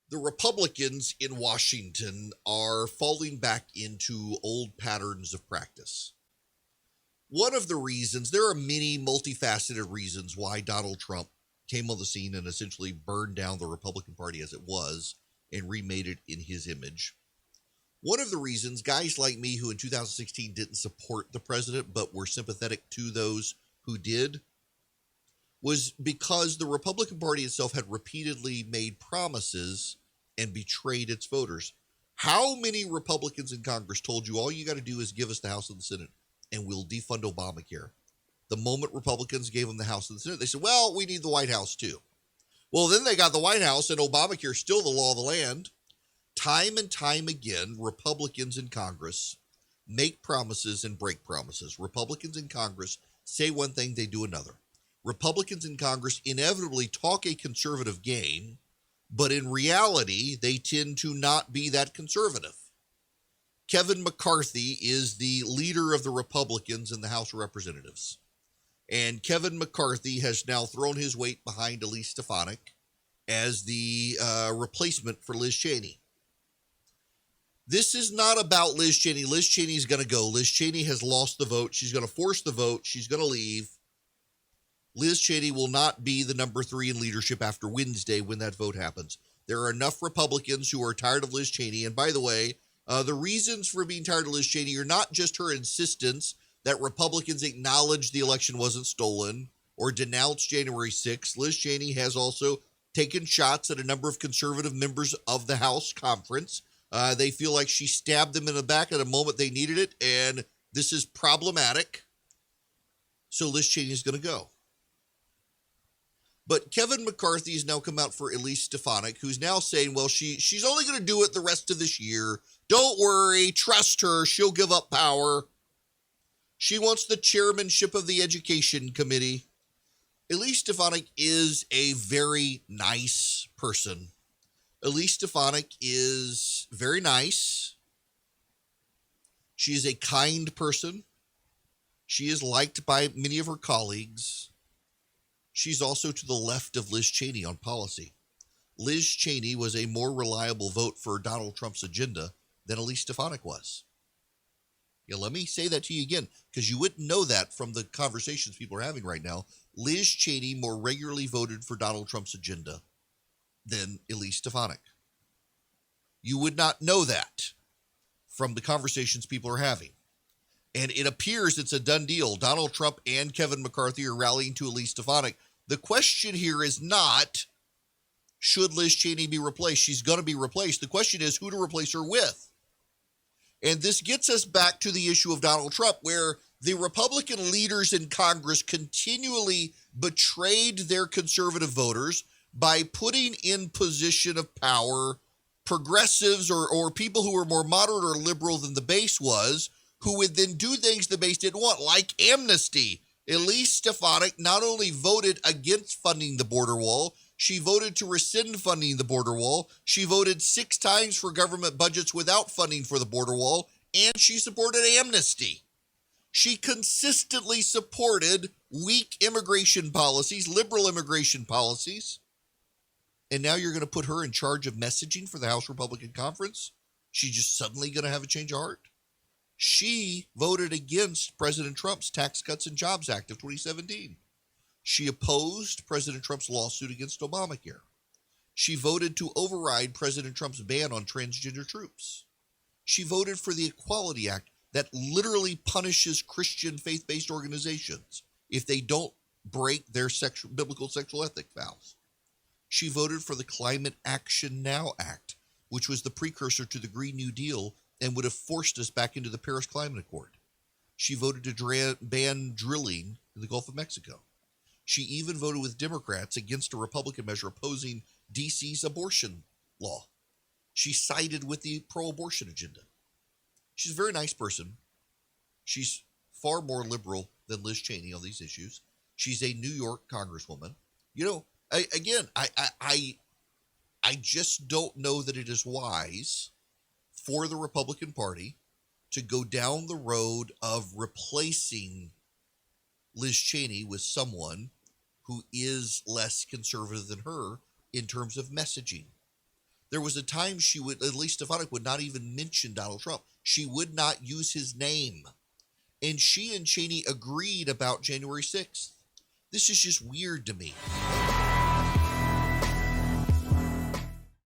The Republicans in Washington are falling back into old patterns of practice. One of the reasons, there are many multifaceted reasons why Donald Trump came on the scene and essentially burned down the Republican Party as it was and remade it in his image. One of the reasons, guys like me who in 2016 didn't support the president but were sympathetic to those who did, was because the Republican Party itself had repeatedly made promises and betrayed its voters. How many Republicans in Congress told you all you got to do is give us the House and the Senate and we'll defund Obamacare? The moment Republicans gave them the House and the Senate, they said, well, we need the White House too. Well, then they got the White House and Obamacare is still the law of the land. Time and time again, Republicans in Congress make promises and break promises. Republicans in Congress say one thing, they do another. Republicans in Congress inevitably talk a conservative game, but in reality, they tend to not be that conservative. Kevin McCarthy is the leader of the Republicans in the House of Representatives. And Kevin McCarthy has now thrown his weight behind Elise Stefanik as the replacement for Liz Cheney. This is not about Liz Cheney. Liz Cheney is going to go. Liz Cheney has lost the vote. She's going to force the vote. She's going to leave. Liz Cheney will not be the number 3 in leadership after Wednesday when that vote happens. There are enough Republicans who are tired of Liz Cheney. And by the way, the reasons for being tired of Liz Cheney are not just her insistence that Republicans acknowledge the election wasn't stolen or denounce January 6th. Liz Cheney has also taken shots at a number of conservative members of the House conference. They feel like she stabbed them in the back at a moment they needed it, and this is problematic. So Liz Cheney is going to go. But Kevin McCarthy has now come out for Elise Stefanik, who's now saying, well, she's only going to do it the rest of this year. Don't worry. Trust her. She'll give up power. She wants the chairmanship of the Education Committee. Elise Stefanik is a very nice person. Elise Stefanik is very nice. She is a kind person. She is liked by many of her colleagues. She's also to the left of Liz Cheney on policy. Liz Cheney was a more reliable vote for Donald Trump's agenda than Elise Stefanik was. Yeah, let me say that to you again, because you wouldn't know that from the conversations people are having right now. Liz Cheney more regularly voted for Donald Trump's agenda than Elise Stefanik. You would not know that from the conversations people are having. And it appears it's a done deal. Donald Trump and Kevin McCarthy are rallying to Elise Stefanik. The question here is not, should Liz Cheney be replaced? She's going to be replaced. The question is who to replace her with. And this gets us back to the issue of Donald Trump, where the Republican leaders in Congress continually betrayed their conservative voters by putting in position of power progressives or people who were more moderate or liberal than the base was, who would then do things the base didn't want, like amnesty. Elise Stefanik not only voted against funding the border wall, she voted to rescind funding the border wall. She voted 6 times for government budgets without funding for the border wall, and she supported amnesty. She consistently supported weak immigration policies, liberal immigration policies. And now you're going to put her in charge of messaging for the House Republican Conference? She's just suddenly going to have a change of heart? She voted against President Trump's Tax Cuts and Jobs Act of 2017. She opposed President Trump's lawsuit against Obamacare. She voted to override President Trump's ban on transgender troops. She voted for the Equality Act that literally punishes Christian faith-based organizations if they don't break their biblical sexual ethic vows. She voted for the Climate Action Now Act, which was the precursor to the Green New Deal and would have forced us back into the Paris Climate Accord. She voted to ban drilling in the Gulf of Mexico. She even voted with Democrats against a Republican measure opposing D.C.'s abortion law. She sided with the pro-abortion agenda. She's a very nice person. She's far more liberal than Liz Cheney on these issues. She's a New York congresswoman. You know, I just don't know that it is wise for the Republican Party to go down the road of replacing Liz Cheney with someone who is less conservative than her in terms of messaging. There was a time Elise Stefanik would not even mention Donald Trump. She would not use his name. And she and Cheney agreed about January 6th. This is just weird to me.